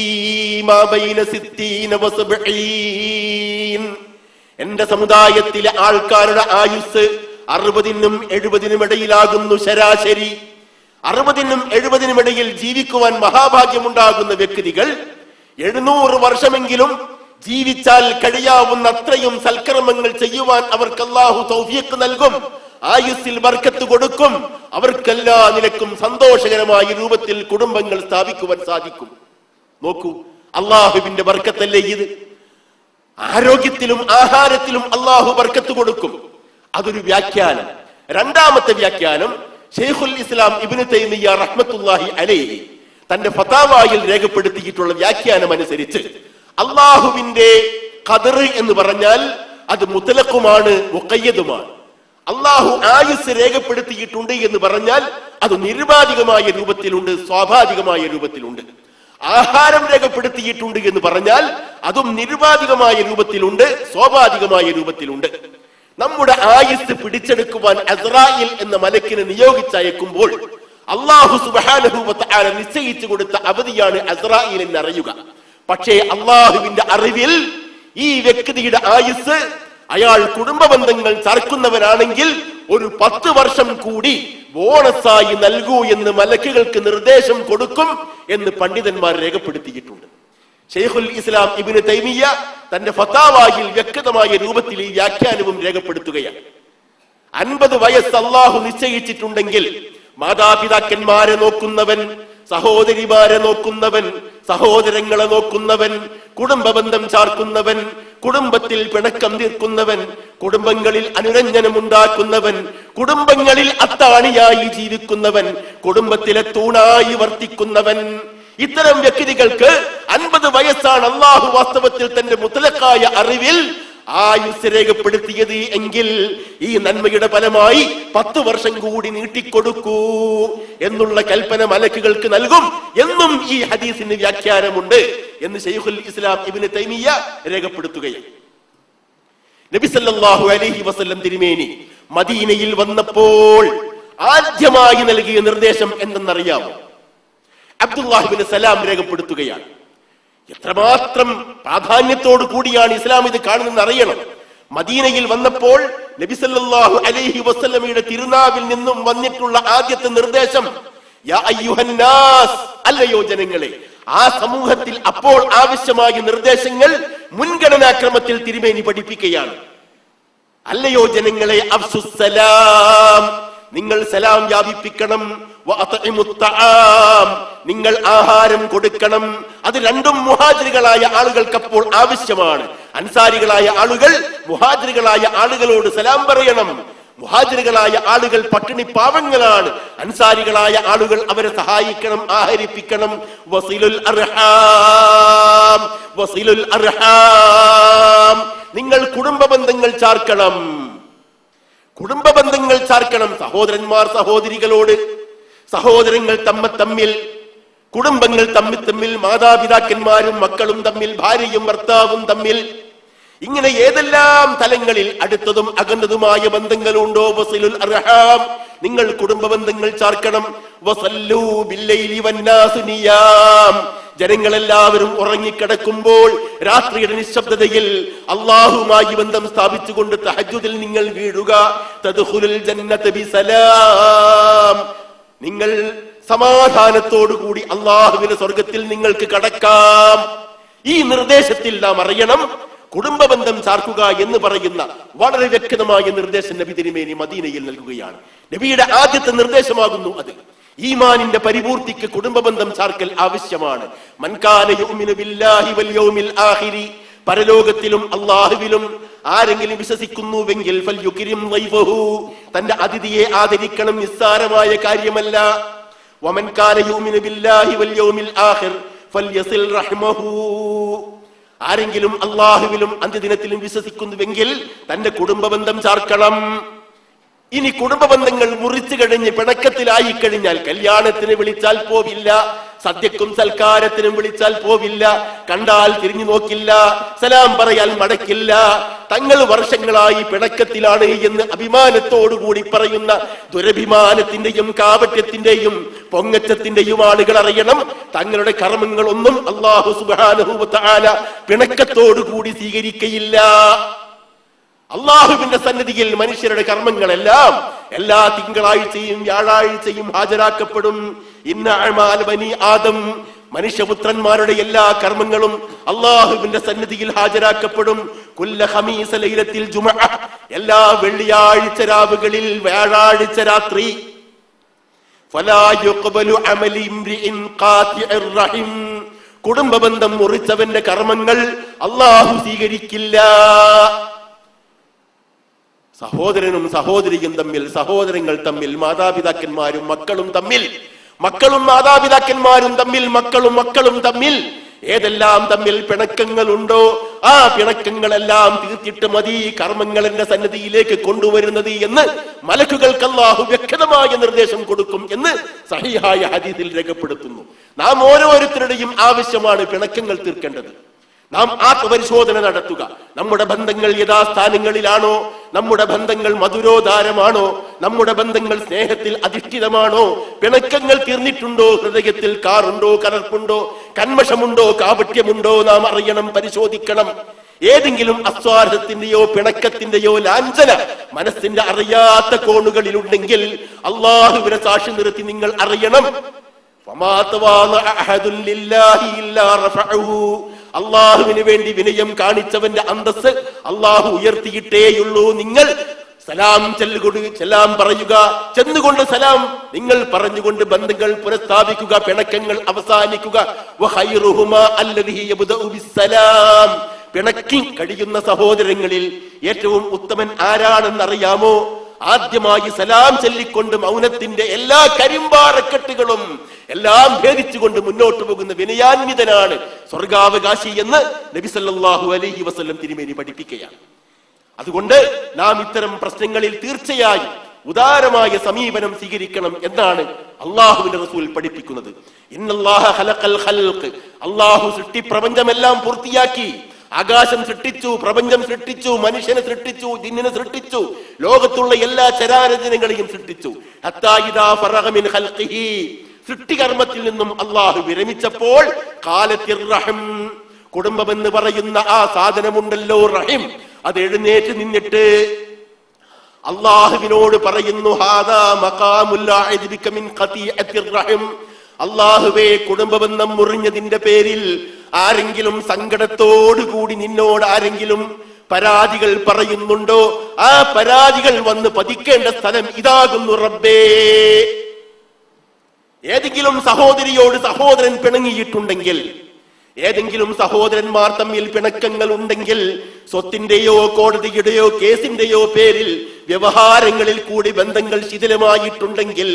മാ ബൈന 60 വ 70, എന്റെ സമുദായത്തിലെ ആൾക്കാരുടെ ആയുസ് 60-നും 70-നും ഇടയിലാകുന്നു ശരാശരി. 60-നും 70-നും ഇടയിൽ ജീവിക്കുവാൻ മഹാഭാഗ്യമുണ്ടാകുന്ന വ്യക്തികൾ 700 വർഷമെങ്കിലും ജീവിച്ചാൽ കഴിയാവുന്ന അത്രയും സൽക്കർമ്മങ്ങൾ ചെയ്യുവാൻ അവർക്ക് അല്ലാഹു തൗഫീഖ് നൽകും, ആയുസ്സിൽ ബർക്കത്ത് കൊടുക്കും, അവർക്കെല്ലാ നിലക്കും സന്തോഷകരമായ രൂപത്തിൽ കുടുംബങ്ങൾ സ്ഥാപിക്കുവാൻ സാധിക്കും. നോക്കൂ, അല്ലാഹുവിന്റെ ബർക്കത്തല്ലേ ഇത്. ആരോഗ്യത്തിലും ആഹാരത്തിലും അല്ലാഹു ബർക്കത്ത് കൊടുക്കും. അതൊരു വ്യാഖ്യാനം. രണ്ടാമത്തെ വ്യാഖ്യാനം ശൈഖുൽ ഇസ്ലാം ഇബ്നു തൈമിയ്യ റഹ്മത്തുള്ളാഹി അലൈഹി തന്റെ ഫതാവായിൽ രേഖപ്പെടുത്തിയിട്ടുള്ള വ്യാഖ്യാനം അനുസരിച്ച് അള്ളാഹുവിന്റെ ഖദർ എന്ന് പറഞ്ഞാൽ അത് മുതലക്കുമാണ്, മുഖയ്യതുമാണ്. അള്ളാഹു ആയുസ് രേഖപ്പെടുത്തിയിട്ടുണ്ട് എന്ന് പറഞ്ഞാൽ അത് നിരുപാധികമായ രൂപത്തിലുണ്ട്, സ്വാഭാവികമായ രൂപത്തിലുണ്ട്. ആഹാരം രേഖപ്പെടുത്തിയിട്ടുണ്ട് എന്ന് പറഞ്ഞാൽ അതും നിരുപാധികമായ രൂപത്തിലുണ്ട്, സ്വാഭാവികമായ രൂപത്തിലുണ്ട്. നമ്മുടെ ആയുസ് പിടിച്ചെടുക്കുവാൻ അസ്രായിൽ എന്ന മലക്കിനെ നിയോഗിച്ചയക്കുമ്പോൾ അല്ലാഹു സുബ്ഹാനഹു വ തആല നിശ്ചയിച്ചു കൊടുത്ത അവധിയാണ് അസ്രായിൽ എന്നറിയുക. പക്ഷേ അള്ളാഹുവിന്റെ അറിവിൽ ഈ വ്യക്തിയുടെ ആയുസ്, അയാൾ കുടുംബ ബന്ധങ്ങൾ ചർക്കുന്നവനാണെങ്കിൽ ഒരു 10 വർഷം കൂടി ബോണസായി നൽകൂ എന്ന് മലക്കുകൾക്ക് നിർദ്ദേശം കൊടുക്കും എന്ന് പണ്ഡിതന്മാർ രേഖപ്പെടുത്തിയിട്ടുണ്ട്. ശൈഖുൽ ഇസ്ലാം ഇബ്നു തൈമിയ്യ തന്റെ ഫതാവായിൽ വ്യക്തമായ രൂപത്തിൽ ഈ വ്യാഖ്യാനവും രേഖപ്പെടുത്തുകയാണ്. 50 വയസ്സ് അള്ളാഹു നിശ്ചയിച്ചിട്ടുണ്ടെങ്കിൽ മാതാപിതാക്കന്മാരെ നോക്കുന്നവൻ, സഹോദരിമാരെ നോക്കുന്നവൻ, സഹോദരങ്ങളെ നോക്കുന്നവൻ, കുടുംബ ബന്ധം ചാർക്കുന്നവൻ, കുടുംബത്തിൽ പിണക്കം തീർക്കുന്നവൻ, കുടുംബങ്ങളിൽ അനുരഞ്ജനമുണ്ടാക്കുന്നവൻ, കുടുംബങ്ങളിൽ അത്താണിയായി ജീവിക്കുന്നവൻ, കുടുംബത്തിലെ തൂണായി വർത്തിക്കുന്നവൻ. ഇത്തരം വ്യക്തികൾക്ക് 50 വയസ്സാണ് അള്ളാഹു വാസ്തവത്തിൽ തന്റെ മുത്തലക്കായ അറിവിൽ ആയുസ് രേഖപ്പെടുത്തിയത് എങ്കിൽ ഈ നന്മയുടെ ഫലമായി 10 വർഷം കൂടി നീട്ടിക്കൊടുക്കൂ എന്നുള്ള കൽപ്പന മലക്കുകൾക്ക് നൽകും എന്നും ഈ ഹദീസിന് വ്യാഖ്യാനമുണ്ട് എന്ന് ശൈഖുൽ ഇസ്ലാം ഇബ്നു തൈമിയ്യ രേഖപ്പെടുത്തുകയാണ്. നബി സല്ലല്ലാഹു അലൈഹി വസല്ലം തിരുമേനി മദീനയിൽ വന്നപ്പോൾ ആദ്യമായി നൽകിയ നിർദ്ദേശം എന്തെന്നറിയാമോ? അബ്ദുല്ലാഹ് ഇബ്നു സലാം രേഖപ്പെടുത്തുകയാണ്. എത്രമാത്രം പ്രാധാന്യത്തോടു കൂടിയാണ് ഇസ്ലാം ഇത് കാണുന്നതെന്ന് അറിയണം. മദീനയിൽ വന്നപ്പോൾ നബി സല്ലല്ലാഹു അലൈഹി വസല്ലമയുടെ തിരുനാവിൽ നിന്നും വന്നിട്ടുള്ള ആദ്യത്തെ നിർദ്ദേശം യാ അയ്യുഹന്നാസ്, അല്ലയോ ജനങ്ങളെ. ആ സമൂഹത്തിൽ അപ്പോൾ ആവശ്യമായ നിർദ്ദേശങ്ങൾ മുൻഗണനാക്രമത്തിൽ തിരുമേനി പഠിപ്പിക്കുകയാണ്. അല്ലയോ ജനങ്ങളെ, അഫ്സുസ്സലാം, നിങ്ങൾ സലാം വ്യാപിപ്പിക്കണം. നിങ്ങൾ ആഹാരം കൊടുക്കണം. അത് രണ്ടും മുഹാജിറുകളായ ആളുകൾക്ക് അപ്പോൾ ആവശ്യമാണ്. അൻസാരികളായ ആളുകൾ മുഹാജിറുകളായ ആളുകളോട് സലാം പറയണം. മുഹാജിറുകളായ ആളുകൾ പട്ടിണി പാവങ്ങളാണ്. അൻസാരികളായ ആളുകൾ അവരെ സഹായിക്കണം, ആഹരിപ്പിക്കണം. വസിലുൽ അർഹാം, വസിലുൽ അർഹാം, നിങ്ങൾ കുടുംബ ബന്ധങ്ങൾ ചാർക്കണം. കുടുംബ ബന്ധങ്ങൾ ചാർക്കണം. സഹോദരന്മാർ സഹോദരികളോട്, സഹോദരങ്ങൾ തമ്മിൽ, കുടുംബങ്ങൾ തമ്മിൽ, മാതാപിതാക്കന്മാരും മക്കളും തമ്മിൽ, ഭാര്യയും ഭർത്താവും തമ്മിൽ, ഇങ്ങനെ ഏതെല്ലാം തലങ്ങളിൽ അടുത്തതും അകന്നതുമായ ബന്ധങ്ങളുണ്ടോ വസിലുൽ അർഹാം, നിങ്ങൾ കുടുംബ ബന്ധങ്ങൾ ചാർക്കണം. വസല്ലൂ ബില്ലൈലി വന്നാസു നിയാം, ജനങ്ങളെല്ലാവരും ഉറങ്ങിക്കിടക്കുമ്പോൾ രാത്രിയുടെ നിശബ്ദതയിൽ അള്ളാഹുമായി ബന്ധം സ്ഥാപിച്ചുകൊണ്ട് തഹജ്ജുദിൽ നിങ്ങൾ വീഴുക. തദ്ഖുലുൽ ജന്നത ബിസലാം, നിങ്ങൾ സമാധാനത്തോടുകൂടി അള്ളാഹുവിന്റെ സ്വർഗത്തിൽ നിങ്ങൾക്ക് കടക്കാം. ഈ നിർദ്ദേശത്തിൽ നാം അറിയണം, കുടുംബ ബന്ധം ചാർക്കുക എന്ന് പറയുന്ന വളരെ വ്യക്തമായ നിർദ്ദേശം നബി തിരുമേനി മദീനയിൽ നൽകുകയാണ്. നബിയുടെ ആദ്യത്തെ നിർദ്ദേശമാകുന്നു അത്. ഈമാനിന്റെ പരിപൂർത്തിക്ക് കുടുംബ ബന്ധം ചാർക്കൽ ആവശ്യമാണ്. മൻ കാന യുഅ്മിനു ബില്ലാഹി വൽ യൗമിൽ ആഖിരി, പരലോകത്തിലും അല്ലാഹുവിലും ആരെങ്കിലും വിശ്വസിക്കുന്നുവെങ്കിൽ ഫൽയുക്രിം ദൈഫഹു, തന്റെ അതിഥിയെ ആദരിക്കണം, നിസ്സാരമായ കാര്യമല്ല. വമൻ കാന യുഅ്മിനു ബില്ലാഹി വൽ യൗമിൽ ആഖിർ ഫൽയസിൽ റഹ്മഹു, ആരെങ്കിലും അല്ലാഹുവിലും അന്ത്യദിനത്തിലും വിശ്വസിക്കുന്നുവെങ്കിൽ തന്റെ കുടുംബ ബന്ധം ചാർക്കണം. ഇനി കുടുംബ ബന്ധങ്ങൾ മുറിച്ചു കഴിഞ്ഞ് പിണക്കത്തിലായി കഴിഞ്ഞാൽ കല്യാണത്തിന് വിളിച്ചാൽ പോവില്ല, സദ്യക്കും സൽക്കാരത്തിനും വിളിച്ചാൽ പോവില്ല, കണ്ടാൽ തിരിഞ്ഞു നോക്കില്ല, സലാം പറയാൻ മടക്കില്ല, തങ്ങൾ വർഷങ്ങളായി പിണക്കത്തിലാണ് എന്ന് അഭിമാനത്തോടുകൂടി പറയുന്ന ദുരഭിമാനത്തിന്റെയും കാപട്യത്തിന്റെയും പൊങ്ങച്ചത്തിന്റെയും ആളുകൾ അറിയണം, തങ്ങളുടെ കർമ്മങ്ങളൊന്നും അല്ലാഹു സുബ്ഹാനഹു വ തആല പിണക്കത്തോടുകൂടി സ്വീകരിക്കയില്ല. അള്ളാഹുവിന്റെ സന്നിധിയിൽ മനുഷ്യരുടെ കർമ്മങ്ങളെല്ലാം എല്ലാ തിങ്കളാഴ്ചയും വ്യാഴാഴ്ചയും ഹാജരാക്കപ്പെടും. ഇന്ന അഅ്മാൽ ബനി ആദം, മനുഷ്യപുത്രന്മാരുടെ എല്ലാ കർമ്മങ്ങളും അള്ളാഹുവിന്റെ സന്നിധിയിൽ ഹാജരാക്കപ്പെടും. കുല്ല ഖമീസ ലൈലത്തിൽ ജുമുഅ, എല്ലാ വെള്ളിയാഴ്ച രാവുകളിൽ വ്യാഴാഴ്ച രാത്രി. ഫലാ യുഖ്ബലു അമലി ഇംറിഇൻ ഖാതിഇർ റഹിം, കുടുംബ ബന്ധം മുറിച്ചവന്റെ കർമ്മങ്ങൾ അള്ളാഹു സ്വീകരിക്കില്ല. സഹോദരനും സഹോദരിയും തമ്മിൽ, സഹോദരങ്ങൾ തമ്മിൽ, മാതാപിതാക്കന്മാരും മക്കളും തമ്മിൽ, മക്കളും മാതാപിതാക്കന്മാരും തമ്മിൽ, മക്കളും തമ്മിൽ ഏതെല്ലാം തമ്മിൽ പിണക്കങ്ങളുണ്ടോ ആ പിണക്കങ്ങളെല്ലാം തീർത്തിട്ട് മതി കർമ്മങ്ങൾ എന്റെ സന്നിധിയിലേക്ക് കൊണ്ടുവരുന്നത് എന്ന് മലക്കുകൾക്ക് അല്ലാഹു വ്യക്തമായ നിർദ്ദേശം കൊടുക്കും എന്ന് സഹീഹായ ഹദീസിൽ രേഖപ്പെടുത്തുന്നു. നാം ഓരോരുത്തരുടെയും ആവശ്യമാണ് പിണക്കങ്ങൾ തീർക്കേണ്ടത്. നാം ആത്മപരിശോധന നടത്തുക. നമ്മുടെ ബന്ധങ്ങൾ യഥാസ്ഥാനങ്ങളിലാണോ? നമ്മുടെ ബന്ധങ്ങൾ മധുരോധാരമാണോ? നമ്മുടെ ബന്ധങ്ങൾ സ്നേഹത്തിൽ അധിഷ്ഠിതമാണോ? പിണക്കങ്ങൾ തീർന്നിട്ടുണ്ടോ? ഹൃദയത്തിൽ കാറുണ്ടോ, കലർപ്പുണ്ടോ, കന്മഷമുണ്ടോ, കാപട്യമുണ്ടോ? നാം അറിയണം, പരിശോധിക്കണം. ഏതെങ്കിലും അസ്വാർത്ഥത്തിന്റെയോ പിണക്കത്തിന്റെയോ ലാഞ്ചന മനസ്സിന്റെ അറിയാത്ത കോണുകളിലുണ്ടെങ്കിൽ അള്ളാഹുവിനെ സാക്ഷി നിർത്തി നിങ്ങൾ അറിയണം, അള്ളാഹുവിന് വേണ്ടി വിനയം കാണിച്ചവന്റെ അന്തസ് അള്ളാഹു ഉയർത്തിയിട്ടേയുള്ളൂ. നിങ്ങൾ സലാം സലാം പറയുക, ചെന്നുകൊണ്ട് സലാം നിങ്ങൾ പറഞ്ഞുകൊണ്ട് ബന്ധങ്ങൾ പുനഃസ്ഥാപിക്കുക, പിണക്കങ്ങൾ അവസാനിക്കുക. പിണക്കി കഴിയുന്ന സഹോദരങ്ങളിൽ ഏറ്റവും ഉത്തമൻ ആരാണെന്നറിയാമോ? ആദ്യമായി സലാം ചൊല്ലിക്കൊണ്ട് മൗനത്തിന്റെ എല്ലാ കരിമ്പാറക്കെട്ടുകളും എല്ലാം ഭേദിച്ചുകൊണ്ട് മുന്നോട്ട് പോകുന്ന വിനയാന്വിതനാണ് സ്വർഗാവകാശി എന്ന് നബി സല്ലല്ലാഹു അലൈഹി വസല്ലം തിരുമേനി പഠിപ്പിക്കുകയാണ്. അതുകൊണ്ട് നാം ഇത്തരം പ്രശ്നങ്ങളിൽ തീർച്ചയായും ഉദാരമായ സമീപനം സ്വീകരിക്കണം എന്നാണ് അള്ളാഹുവിന്റെ റസൂൽ പഠിപ്പിക്കുന്നത്. ഇന്നല്ലാഹ ഖലഖൽ ഖൽഖ്, അള്ളാഹു സൃഷ്ടി പ്രപഞ്ചമെല്ലാം പൂർത്തിയാക്കി. ആകാശം സൃഷ്ടിച്ചു, പ്രപഞ്ചം സൃഷ്ടിച്ചു, മനുഷ്യനെ സൃഷ്ടിച്ചു, ജിന്നിനെ സൃഷ്ടിച്ചു, ലോകത്തുള്ള എല്ലാ ചരാചരങ്ങളെയും സൃഷ്ടിച്ചു. ഹത്താ ഇദാ ഫറഗ മിൻ ഖൽഖിഹി, സൃഷ്ടികർമ്മത്തിൽ നിന്നും അള്ളാഹു വിരമിച്ചപ്പോൾ ഖാലത്തിർ റഹിം, കുടുംബമെന്ന് പറയുന്ന ആ സാധനമുണ്ടല്ലോ റഹിം, അത് എഴുന്നേറ്റ് നിന്നിട്ട് അള്ളാഹുവിനോട് പറയുന്നു, ഹാദാ മഖാമുൽ ആഇദ് ബിക മിൻ ഖതീഅത്തിർ റഹിം, അള്ളാഹുവേ, കുടുംബബന്ധം മുറിഞ്ഞതിന്റെ പേരിൽ ആരെങ്കിലും സങ്കടത്തോടുകൂടി നിന്നോട് ആരെങ്കിലും പരാതികൾ പറയുന്നുണ്ടോ? ആ പരാതികൾ വന്ന് പതിക്കേണ്ട സ്ഥലം ഇതാകുന്നു റബ്ബേ. ഏതെങ്കിലും സഹോദരിയോട് സഹോദരൻ പിണങ്ങിയിട്ടുണ്ടെങ്കിൽ, ഏതെങ്കിലും സഹോദരന്മാർ തമ്മിൽ പിണക്കങ്ങൾ ഉണ്ടെങ്കിൽ, സ്വത്തിന്റെയോ കോടതിയുടെയോ കേസിന്റെയോ പേരിൽ വ്യവഹാരങ്ങളിൽ കൂടി ബന്ധങ്ങൾ ശിഥിലമായിട്ടുണ്ടെങ്കിൽ,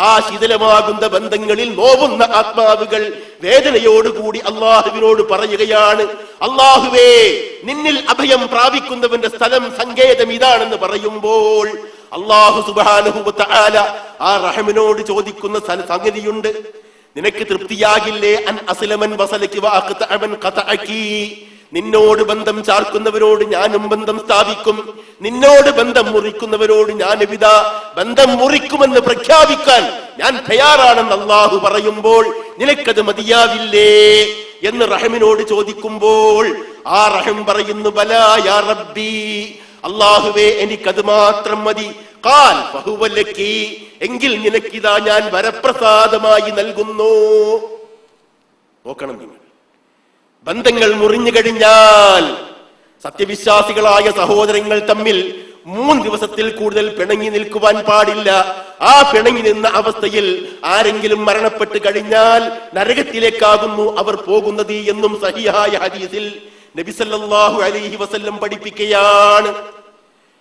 ആ ശിഥിലമാകുന്ന ബന്ധങ്ങളിൽ നോവുന്ന ആത്മാവുകൾ വേദനയോടുകൂടി അള്ളാഹുവിനോട് പറയുകയാണ്, അള്ളാഹുവേ, നിന്നിൽ അഭയം പ്രാപിക്കുന്നവന്റെ സ്ഥലം സങ്കേതം ഇതാണെന്ന് പറയുമ്പോൾ അള്ളാഹു സുബ്ഹാനഹു വ തആല ആ റഹ്മിനോട് ചോദിക്കുന്ന സംഗതിയുണ്ട്. നിനക്ക് തൃപ്തിയാകില്ലേ? അൻ അസ്ലമൻ വസലകി വ അഖതഅമൻ ഖതഅകി, നിന്നോട് ബന്ധം ചാർക്കുന്നവരോട് ഞാനും ബന്ധം സ്ഥാപിക്കും, നിന്നോട് ബന്ധം മുറിക്കുന്നവരോട് ഞാൻ ബന്ധം മുറിക്കുമെന്ന് പ്രഖ്യാപിക്കാൻ ഞാൻ തയ്യാറാണെന്ന് അള്ളാഹു പറയുമ്പോൾ നിനക്കത് മതിയാവില്ലേ എന്ന് റഹമിനോട് ചോദിക്കുമ്പോൾ ആ റഹം പറയുന്നു, ബലാ യാ റബ്ബി, അള്ളാഹുവേ, എനിക്കത് മാത്രം മതി. ഖാൽ ഫഹുവ ലകി, എങ്കിൽ നിനക്കിതാ ഞാൻ വരപ്രസാദമായി നൽകുന്നു. നോക്കണം നിങ്ങൾ, ബന്ധങ്ങൾ മുറിഞ്ഞു കഴിഞ്ഞാൽ സത്യവിശ്വാസികളായ സഹോദരങ്ങൾ തമ്മിൽ 3 ദിവസത്തിൽ കൂടുതൽ പിണങ്ങി നിൽക്കുവാൻ പാടില്ല. ആ പിണങ്ങി നിന്ന അവസ്ഥയിൽ ആരെങ്കിലും മരണപ്പെട്ട് കഴിഞ്ഞാൽ നരകത്തിലേക്കാകുന്നു അവർ പോകുന്നത് എന്നും സഹിഹായ ഹദീസിൽ നബി സല്ലല്ലാഹു അലൈഹി വസല്ലം പഠിപ്പിക്കുകയാണ്.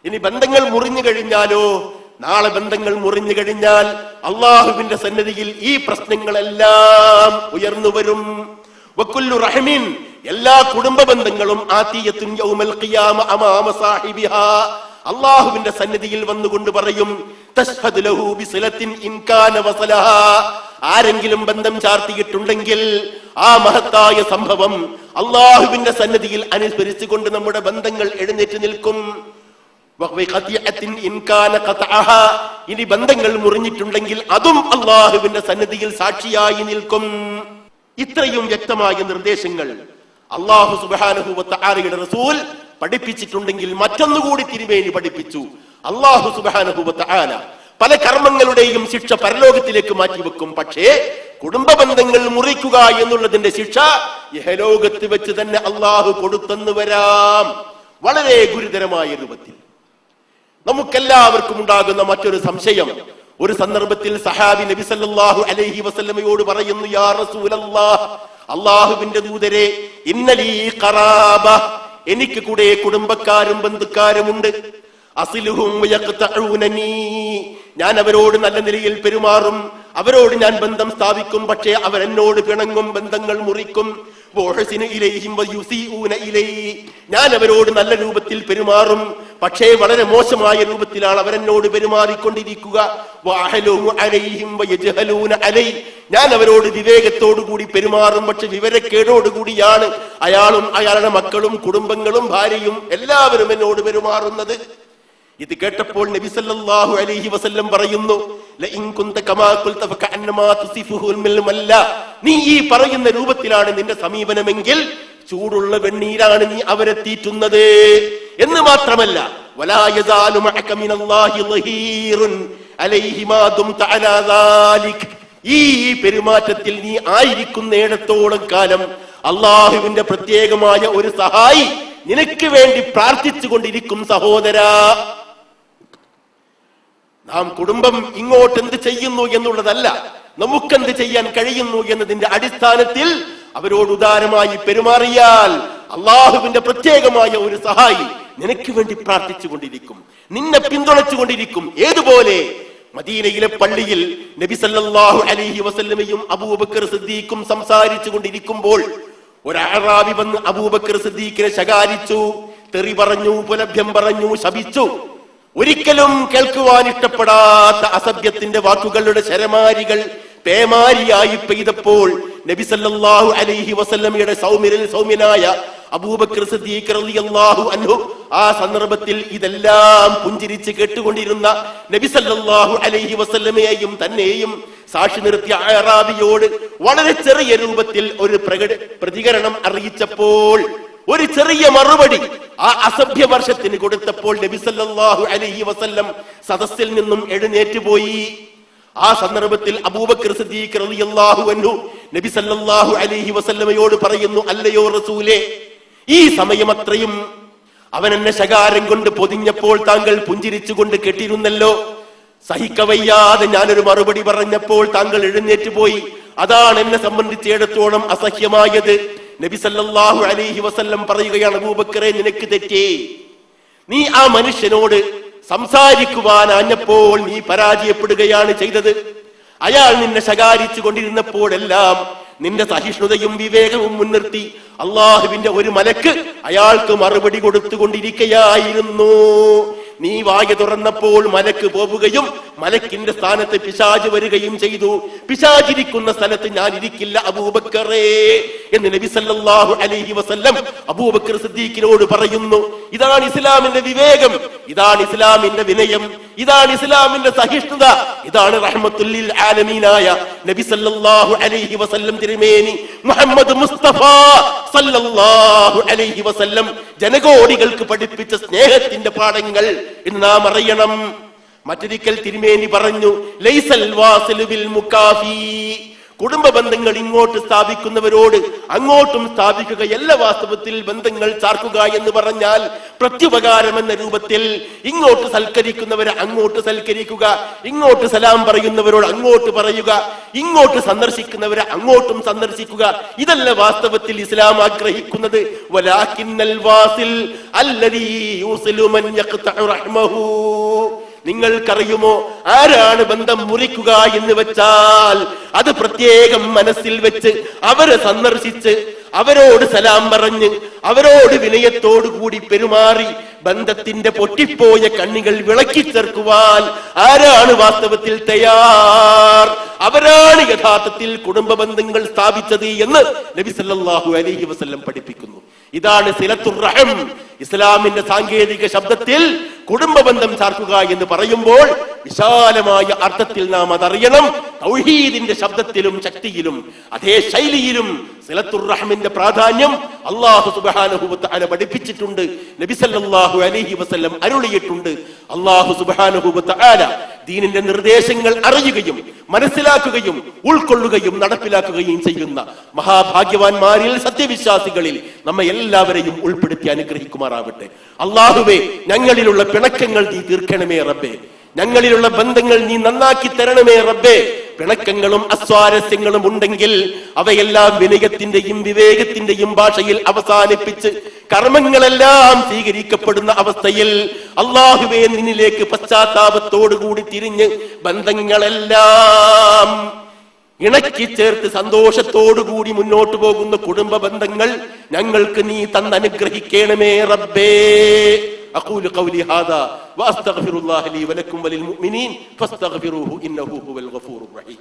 ഇനി ബന്ധങ്ങൾ മുറിഞ്ഞു കഴിഞ്ഞാലോ? നാളെ ബന്ധങ്ങൾ മുറിഞ്ഞു കഴിഞ്ഞാൽ അള്ളാഹുവിന്റെ സന്നിധിയിൽ ഈ പ്രശ്നങ്ങളെല്ലാം ഉയർന്നു വരും. വകുല്ലു റഹ്മിൻ, എല്ലാ കുടുംബ ബന്ധങ്ങളും ആതിയത്തുൻ യൗമൽ ഖിയാമ അമാമ സാഹിബിഹാ, അള്ളാഹുവിന്റെ സന്നിധിയിൽ വന്നുകൊണ്ട് പറയും, തശ്ഹദു ലഹു ബിസിലത്തിൻ ഇൻ കാന വസലഹാ, ആരെങ്കിലും ബന്ധം ചാർത്തിയിട്ടുണ്ടെങ്കിൽ ആ മഹത്തായ സംഭവം അള്ളാഹുവിന്റെ സന്നിധിയിൽ അനുസ്മരിച്ചുകൊണ്ട് നമ്മുടെ ബന്ധങ്ങൾ എഴുന്നേറ്റ് നിൽക്കും. ഇനി ബന്ധങ്ങൾ മുറിഞ്ഞിട്ടുണ്ടെങ്കിൽ അതും അള്ളാഹുവിന്റെ സന്നിധിയിൽ സാക്ഷിയായി നിൽക്കും. ഇത്രയും വ്യക്തമായ നിർദ്ദേശങ്ങൾ അല്ലാഹു സുബ്ഹാനഹു വ തആലയുടെ റസൂൽ പഠിപ്പിച്ചിട്ടുണ്ടെങ്കിൽ മറ്റൊന്നുകൂടി തിരുമേനി പഠിപ്പിച്ചു. അല്ലാഹു സുബ്ഹാനഹു വ തആല പല കർമ്മങ്ങളുടെയും ശിക്ഷ പരലോകത്തിലേക്ക് മാറ്റിവെക്കും. പക്ഷേ കുടുംബ ബന്ധങ്ങൾ മുറിക്കുക എന്നുള്ളതിന്റെ ശിക്ഷ ഇഹലോകത്ത് വെച്ച് തന്നെ അള്ളാഹു കൊടുത്തെന്ന് വരാം, വളരെ ഗുരുതരമായ രൂപത്തിൽ. നമുക്കെല്ലാവർക്കും ഉണ്ടാകുന്ന മറ്റൊരു സംശയം, ഒരു സന്ദർഭത്തിൽ സഹാബി നബി സല്ലല്ലാഹു അലൈഹി വസല്ലമയോട് പറയുന്നു, യാ റസൂലല്ലാഹ്, അള്ളാഹുവിന്റെ ദൂതരെ, ഇന്നലീ ഖറാബ, എനിക്ക് കൂടെ കുടുംബക്കാരും ബന്ധുക്കാരുമുണ്ട്. അസിലുഹും യഖ്തഊനനി, ഞാൻ അവരോട് നല്ല നിലയിൽ പെരുമാറും, അവരോട് ഞാൻ ബന്ധം സ്ഥാപിക്കും, പക്ഷേ അവരെന്നോട് പിണങ്ങും, ബന്ധങ്ങൾ മുറിക്കും. ഞാൻ അവരോട് നല്ല രൂപത്തിൽ പെരുമാറും, പക്ഷേ വളരെ മോശമായ രൂപത്തിലാണ് അവരെന്നോട് പെരുമാറിക്കൊണ്ടിരിക്കുക. ഞാൻ അവരോട് വിവേകത്തോടുകൂടി പെരുമാറും, പക്ഷെ വിവരക്കേടോടുകൂടിയാണ് അയാളും അയാളുടെ മക്കളും കുടുംബങ്ങളും ഭാര്യയും എല്ലാവരും എന്നോട് പെരുമാറുന്നത്. ഇത് കേട്ടപ്പോൾ നബി സല്ലല്ലാഹു അലൈഹി വസല്ലം പറയുന്നു, ലഇൻ കുൻത കമാ ഖുൽത ഫകഅന്നമാ തുസിഫുൽ മിൽമല്ല, നീ ഈ പറയുന്ന രൂപത്തിലാണ് നിന്റെ സമീപനമെങ്കിൽ ചൂടുള്ള വെണ്ണീരാണ് നീ അവരെ തീറ്റുന്നത് എന്ന് മാത്രമല്ല, വലാ യസാലു മഅക മിനല്ലാഹി ളഹീറുൻ അലൈഹി മാ ദുംത അലാ ദാലിക്, ഈ പെരുമാറ്റത്തിൽ നീ ആയിരിക്കുന്നിടത്തോളം കാലം അല്ലാഹുവിന്റെ പ്രത്യേകമായ ഒരു സഹായി നിനക്ക് വേണ്ടി പ്രാർത്ഥിച്ചു കൊണ്ടിരിക്കും സഹോദരാ. നാം കുടുംബം ഇങ്ങോട്ട് എന്ത് ചെയ്യുന്നു എന്നുള്ളതല്ല, നമുക്കെന്ത് ചെയ്യാൻ കഴിയുന്നു എന്നതിന്റെ അടിസ്ഥാനത്തിൽ അവരോട് ഉദാരമായി പെരുമാറിയാൽ അള്ളാഹുവിന്റെ പ്രത്യേകമായ ഒരു സഹായി നിനക്ക് വേണ്ടി പ്രാർത്ഥിച്ചു കൊണ്ടിരിക്കും, നിന്നെ പിന്തുണച്ചു കൊണ്ടിരിക്കും. ഏതുപോലെ മദീനയിലെ പള്ളിയിൽ നബി സല്ലല്ലാഹു അലൈഹി വസല്ലമയും അബൂബക്കർ സിദ്ദീഖും സംസാരിച്ചു കൊണ്ടിരിക്കുമ്പോൾ ഒരു അഅറാബി വന്ന് അബൂബക്കർ സിദ്ദീഖിനെ ശകാരിച്ചു, തെറി പറഞ്ഞു, ഉപലഭ്യം പറഞ്ഞു, ശപിച്ചു. ഒരിക്കലും കേൾക്കുവാൻ ഇഷ്ടപ്പെടാത്ത അസഭ്യത്തിന്റെ വാക്കുകളുടെ ശരമാരികൾ പേമാരിയായി പെയ്തപ്പോൾ നബി സല്ലല്ലാഹു അലൈഹി വസല്ലമയുടെ സൗമ്യനായ അബൂബക്കർ സിദ്ദീഖ് റളിയല്ലാഹു അൻഹു ആ സന്ദർഭത്തിൽ ഇതെല്ലാം പുഞ്ചിരിച്ച് കേട്ടുകൊണ്ടിരുന്ന നബി സല്ലല്ലാഹു അലൈഹി വസല്ലമയെയും തന്നെയും സാക്ഷി നിർത്തിയ അഅറാബിയോട് വളരെ ചെറിയ രൂപത്തിൽ ഒരു പ്രതികരണം അറിയിച്ചപ്പോൾ, ഒരു ചെറിയ മറുപടി ആ അസഭ്യ വർഷത്തിന് കൊടുത്തപ്പോൾ നബി സല്ലല്ലാഹു അലൈഹി വസല്ലം സദസ്സിൽ നിന്നും എഴുന്നേറ്റ് പോയി. ആ സന്ദർഭത്തിൽ അബൂബക്കർ സിദ്ദീഖ് റളിയല്ലാഹു അൻഹു നബി സല്ലല്ലാഹു അലൈഹി വസല്ലമയോട് പറയുന്നു, അല്ലയോ റസൂലേ, ഈ സമയമത്രയും അവൻ എന്നെ ശകാരം കൊണ്ട് പൊതിഞ്ഞപ്പോൾ താങ്കൾ പുഞ്ചിരിച്ചുകൊണ്ട് കേട്ടിരുന്നല്ലോ. സഹിക്കവയ്യാതെ ഞാനൊരു മറുപടി പറഞ്ഞപ്പോൾ താങ്കൾ എഴുന്നേറ്റ് പോയി. അതാണ് എന്നെ സംബന്ധിച്ചിടത്തോളം അസഹ്യമായത്. നബി സല്ലല്ലാഹു അലൈഹി വസല്ലം പറയുകയാണ്, അബൂബക്കറെ, നിനക്ക് തെറ്റേ. നീ ആ മനുഷ്യനോട് സംസാരിക്കുവാനാഞ്ഞപ്പോൾ നീ പരാജയപ്പെടുകയാണ് ചെയ്തത്. അയാൾ നിന്നെ ശകാരിച്ചു കൊണ്ടിരുന്നപ്പോഴെല്ലാം നിന്റെ സഹിഷ്ണുതയും വിവേകവും മുൻനിർത്തി അള്ളാഹുവിന്റെ ഒരു മലക്ക് അയാൾക്ക് മറുപടി കൊടുത്തുകൊണ്ടിരിക്കുകയായിരുന്നു. നീ വായ തുറന്നപ്പോൾ മലക്ക് പോവുകയും മലക്കിന്റെ സ്ഥാനത്ത് പിശാച് വരികയും ചെയ്തു. പിശാചിരിക്കുന്ന സ്ഥലത്ത് ഞാൻ ഇരിക്കില്ല അബൂബക്കറേ എന്ന് നബി സല്ലല്ലാഹു അലൈഹി വസല്ലം അബൂബക്കർ സിദ്ദീഖിനോട് പറയുന്നു. ഇതാണ് ഇസ്ലാമിന്റെ വിവേകം, ഇതാണ് ഇസ്ലാമിന്റെ വിനയം, ഇതാണ് ഇസ്ലാമിന്റെ സഹിഷ്ണുത, ഇതാണ് റഹ്മത്തുൽ ലിൽ ആലമീനായ നബി സല്ലല്ലാഹു അലൈഹി വസല്ലം തിരുമേനി മുഹമ്മദ് മുസ്തഫ സല്ലല്ലാഹു അലൈഹി വസല്ലം ജനകോടികൾക്ക് പഠിപ്പിച്ച സ്നേഹത്തിന്റെ പാഠങ്ങൾ എന്ന് നാം അറിയണം. മറ്റൊരിക്കൽ തിരുമേനി പറഞ്ഞു, ലൈസൽ വാസിലു ബിൽ മുകാഫി, കുടുംബ ബന്ധങ്ങൾ ഇങ്ങോട്ട് സ്ഥാപിക്കുന്നവരോട് അങ്ങോട്ടും സ്ഥാപിക്കുകയല്ല വാസ്തവത്തിൽ ബന്ധങ്ങൾ ചാർക്കുക എന്ന് പറഞ്ഞാൽ പ്രത്യുപകാരം എന്ന രൂപത്തിൽ ഇങ്ങോട്ട് സൽക്കരിക്കുന്നവരെ അങ്ങോട്ട് സൽക്കരിക്കുക, ഇങ്ങോട്ട് സലാം പറയുന്നവരോട് അങ്ങോട്ട് പറയുക, ഇങ്ങോട്ട് സന്ദർശിക്കുന്നവരെ അങ്ങോട്ടും സന്ദർശിക്കുക. ഇതല്ല വാസ്തവത്തിൽ ഇസ്ലാം ആഗ്രഹിക്കുന്നത്. വലാകിന്നൽ വാസിൽ അല്ലദീ യൂസിലു മൻ യഖ്തഉ റഹ്മഹു, നിങ്ങൾക്കറിയുമോ ആരാണ് ബന്ധം മുറിക്കുക എന്ന് വെച്ചാൽ അത് പ്രത്യേകം മനസ്സിൽ വെച്ച് അവരെ സന്ദർശിച്ച് അവരോട് സലാം പറഞ്ഞ് അവരോട് വിനയത്തോടു കൂടി പെരുമാറി ബന്ധത്തിന്റെ പൊട്ടിപ്പോയ കണ്ണികൾ വിളക്കി ചേർക്കുവാൻ ആരാണ് വാസ്തവത്തിൽ തയ്യാർ, അവരാണ് യഥാർത്ഥത്തിൽ കുടുംബ ബന്ധങ്ങൾ സ്ഥാപിച്ചത് എന്ന് നബി സല്ലല്ലാഹു അലൈഹി വസല്ലം പഠിപ്പിക്കുന്നു. ഇതാണ് സിലത്തുർ റഹം. ഇസ്ലാമിന്റെ സാങ്കേതിക ശബ്ദത്തിൽ കുടുംബ ബന്ധം ചാർക്കുക എന്ന് പറയുമ്പോൾ വിശാലമായ അർത്ഥത്തിൽ നാം അതറിയണം. തൗഹീദിന്റെ ശബ്ദത്തിലും ശക്തിയിലും അതേ ശൈലിയിലും സിലത്തുർ റഹ്മിന്റെ പ്രാധാന്യം അല്ലാഹു സുബ്ഹാനഹു വ തആല പഠിപ്പിച്ചിട്ടുണ്ട്, നബി സല്ലല്ലാഹു അലൈഹി വസല്ലം അരുളിയിട്ടുണ്ട്. അല്ലാഹു സുബ്ഹാനഹു വ തആല ദീനിന്റെ നിർദ്ദേശങ്ങൾ അറിയുകയും മനസ്സിലാക്കുകയും ഉൾക്കൊള്ളുകയും നടപ്പിലാക്കുകയും ചെയ്യുന്ന മഹാഭാഗ്യവാന്മാരിൽ സത്യവിശ്വാസികളിൽ നമ്മെ എല്ലാവരെയും ഉൾപ്പെടുത്തി അനുഗ്രഹിക്കുമാറാവട്ടെ. അല്ലാഹുവേ, ഞങ്ങളിലുള്ള പിണക്കങ്ങൾ നീ തീർക്കണമേ റബ്ബേ, ഞങ്ങളിലുള്ള ബന്ധങ്ങൾ നീ നന്നാക്കി തരണമേ റബ്ബേ. പിണക്കങ്ങളും അസ്വാരസ്യങ്ങളും ഉണ്ടെങ്കിൽ അവയെല്ലാം വിനയത്തിന്റെയും വിവേകത്തിന്റെയും ഭാഷയിൽ അവസാനിപ്പിച്ച് കർമ്മങ്ങളെല്ലാം സ്വീകരിക്കപ്പെടുന്ന അവസ്ഥയിൽ അല്ലാഹുവേ നിന്നിലേക്ക് പശ്ചാത്താപത്തോടുകൂടി തിരിഞ്ഞ് ബന്ധങ്ങളെല്ലാം ഇണക്കി ചേർത്ത് സന്തോഷത്തോടുകൂടി മുന്നോട്ട് പോകുന്ന കുടുംബ ബന്ധങ്ങൾ ഞങ്ങൾക്ക് നീ തന്നനുഗ്രഹിക്കണമേ റബ്ബേ. أقول قولي هذا وأستغفر الله لي ولكم وللمؤمنين فاستغفروه إنه هو الغفور الرحيم.